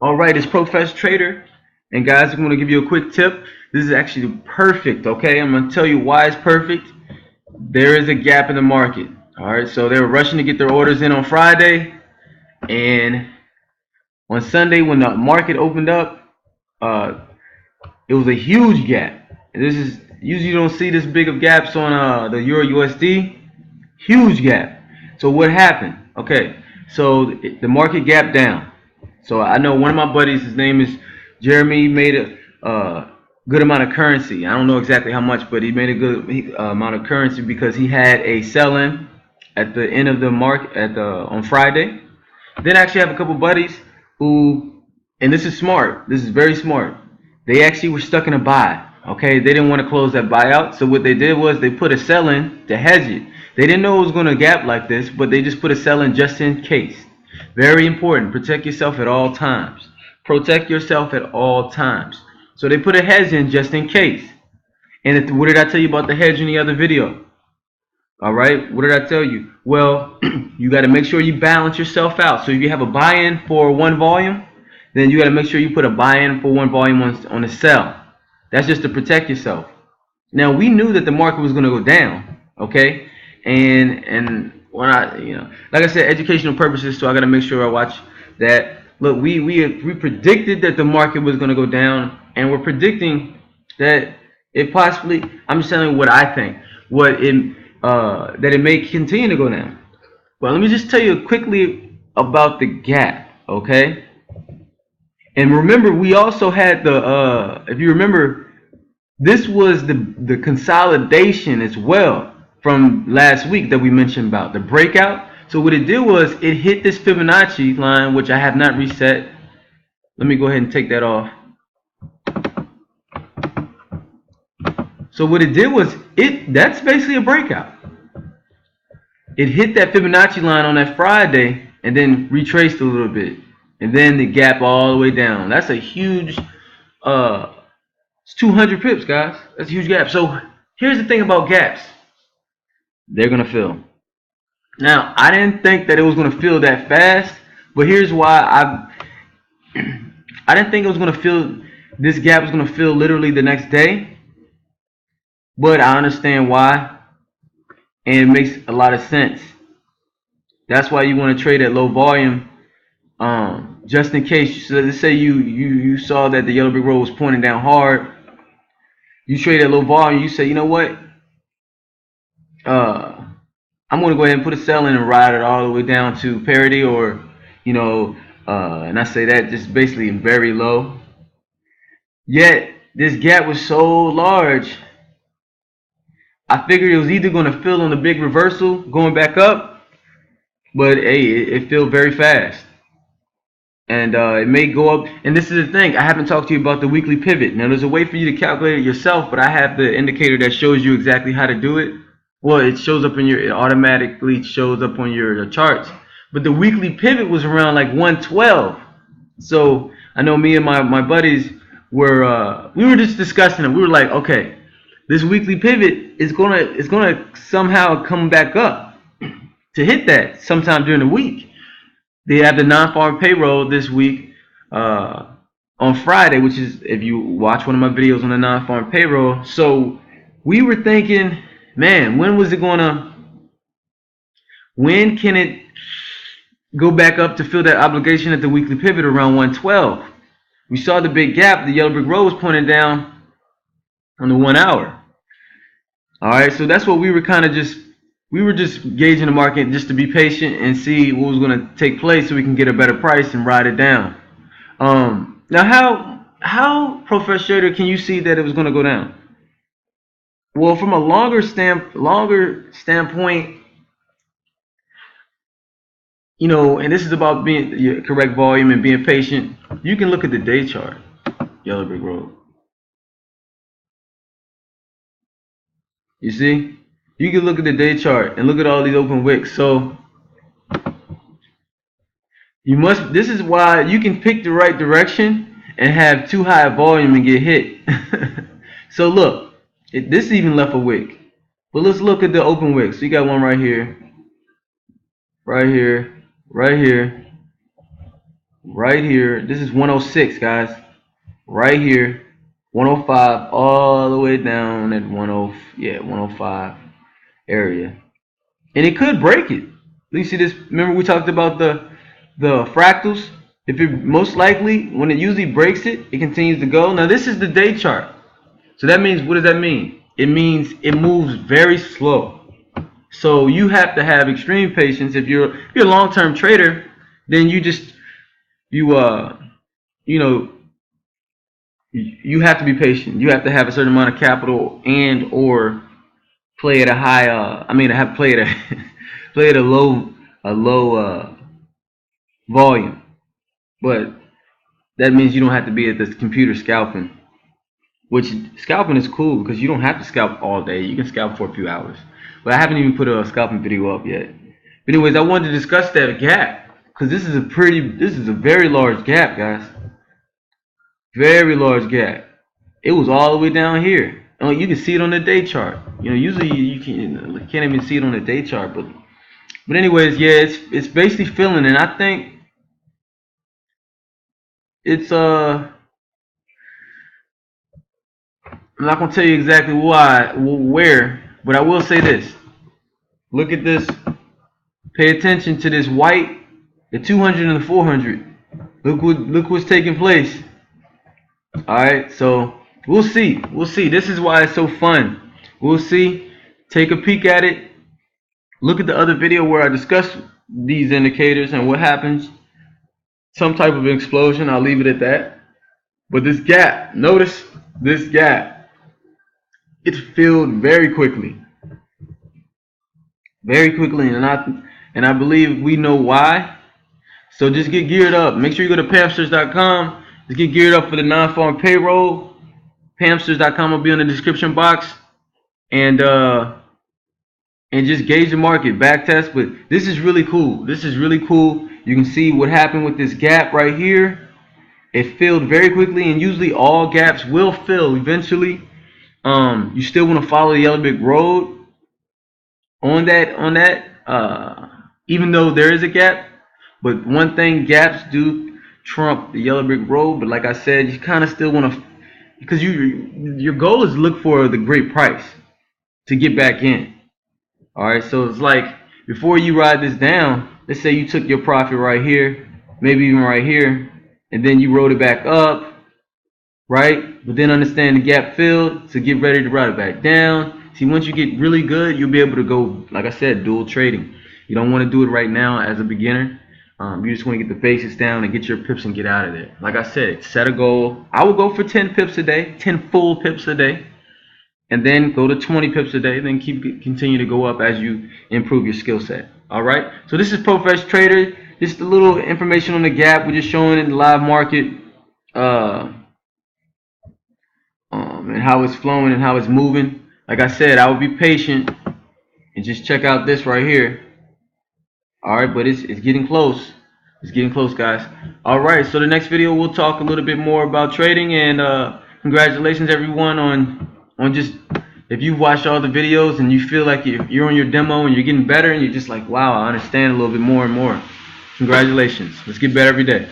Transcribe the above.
All right, it's ProfeshTrader, and guys, I'm going to give you a quick tip. This is actually perfect. Okay, I'm going to tell you why it's perfect. There is a gap in the market. All right, so they were rushing to get their orders in on Friday, and on Sunday when the market opened up, uh, it was a huge gap. This is usually you don't see this big of gaps on the Euro USD. Huge gap. So what happened? Okay, so the market gap down. So I know one of my buddies, his name is Jeremy, made a good amount of currency. I don't know exactly how much, but he made a good amount of currency because he had a sell-in at the end of the market on Friday. Then I actually have a couple buddies who, and this is smart. This is very smart. They actually were stuck in a buy. Okay, they didn't want to close that buyout, so what they did was they put a sell-in to hedge it. They didn't know it was going to gap like this, but they just put a sell-in just in case. Very important. Protect yourself at all times. Protect yourself at all times. So they put a hedge in just in case. And what did I tell you about the hedge in the other video? All right, what did I tell you? Well, you got to make sure you balance yourself out. So if you have a buy-in for one volume, then you got to make sure you put a buy-in for one volume on a sell. That's just to protect yourself. Now we knew that the market was going to go down, okay? And when like I said, educational purposes. So I got to make sure I watch that. Look, we predicted that the market was going to go down, and we're predicting that it possibly. I'm just telling you what I think. That it may continue to go down. But let me just tell you quickly about the gap, okay? And remember, we also had if you remember, this was the consolidation as well from last week that we mentioned about the breakout. So what it did was it hit this Fibonacci line, which I have not reset. Let me go ahead and take that off. So what it did was that's basically a breakout. It hit that Fibonacci line on that Friday and then retraced a little bit. And then the gap all the way down. That's a huge it's 200 pips, guys. That's a huge gap. So here's the thing about gaps. They're going to fill. Now, I didn't think that it was going to fill that fast, but here's why I didn't think it was going to fill, this gap was going to fill literally the next day, but I understand why, and it makes a lot of sense. That's why you want to trade at low volume, just in case. So let's say you saw that the yellow brick road was pointing down hard. You trade at low volume, you say, you know what? I'm going to go ahead and put a sell in and ride it all the way down to parity, or, and I say that just basically very low. Yet, this gap was so large, I figured it was either going to fill on the big reversal going back up, but hey, it filled very fast. And it may go up. And this is the thing, I haven't talked to you about the weekly pivot. Now, there's a way for you to calculate it yourself, but I have the indicator that shows you exactly how to do it. Well, it shows up it automatically shows up on your charts. But the weekly pivot was around like 112. So I know me and my buddies we were just discussing it. We were like, okay, this weekly pivot is gonna somehow come back up to hit that sometime during the week. They have the non-farm payroll this week on Friday, which is, if you watch one of my videos on the non-farm payroll. So we were thinking, man, when can it go back up to fill that obligation at the weekly pivot around 112? We saw the big gap. The yellow brick road was pointing down on the 1 hour. All right, so that's what we were just gauging the market just to be patient and see what was going to take place so we can get a better price and ride it down. Now, how ProfeshTrader can you see that it was going to go down? Well, from a longer standpoint, and this is about being your correct volume and being patient. You can look at the day chart, yellow brick road. You see? You can look at the day chart and look at all these open wicks. So this is why you can pick the right direction and have too high a volume and get hit. So look, this even left a wick. But let's look at the open wicks. So you got one right here, right here, right here, right here. This is 106, guys. Right here, 105 all the way down at 105 area, and it could break it. You see this? Remember we talked about the fractals. If it most likely when it usually breaks it, it continues to go. Now this is the day chart, so that means what does that mean? It means it moves very slow. So you have to have extreme patience. If you're a long-term trader, then you just you you know you have to be patient. You have to have a certain amount of capital and or play at a high. Have play at a play at a low volume. But that means you don't have to be at the computer scalping. Which scalping is cool because you don't have to scalp all day. You can scalp for a few hours. But I haven't even put a scalping video up yet. But anyways, I wanted to discuss that gap because this is a very large gap, guys. Very large gap. It was all the way down here. You can see it on the day chart. Usually you can't even see it on the day chart. But anyways, yeah, it's basically filling, and I think it's I'm not gonna tell you exactly where, but I will say this. Look at this. Pay attention to this white, the 200 and the 400. Look what's taking place. All right, so we'll see. We'll see. This is why it's so fun. We'll see. Take a peek at it. Look at the other video where I discuss these indicators and what happens. Some type of explosion. I'll leave it at that. But this gap, notice this gap. It's filled very quickly. Very quickly, and I believe we know why. So just get geared up. Make sure you go to ProfeshTrader.com. Just get geared up for the non-farm payroll. ProfeshTrader.com will be in the description box, and just gauge the market, back test. But this is really cool. This is really cool. You can see what happened with this gap right here. It filled very quickly, and usually all gaps will fill eventually. You still want to follow the yellow brick road on that. Even though there is a gap, but one thing, gaps do trump the yellow brick road. But like I said, you kind of still want to, because your goal is to look for the great price to get back in. All right, so it's like before you ride this down, let's say you took your profit right here, maybe even right here, and then you rode it back up, right? But then understand the gap filled, so get ready to ride it back down. See, once you get really good, you'll be able to go, like I said, dual trading. You don't want to do it right now as a beginner. You just want to get the basics down and get your pips and get out of there. Like I said, set a goal. I would go for 10 pips a day, 10 full pips a day, and then go to 20 pips a day. Then continue to go up as you improve your skill set. All right. So this is ProfeshTrader. Just a little information on the gap. We're just showing it in the live market. And how it's flowing and how it's moving. Like I said, I would be patient and just check out this right here. All right, but it's getting close. It's getting close, guys. All right, so the next video we'll talk a little bit more about trading, and congratulations everyone on just, if you've watched all the videos and you feel like you're on your demo and you're getting better and you're just like, wow, I understand a little bit more and more. Congratulations. Let's get better every day.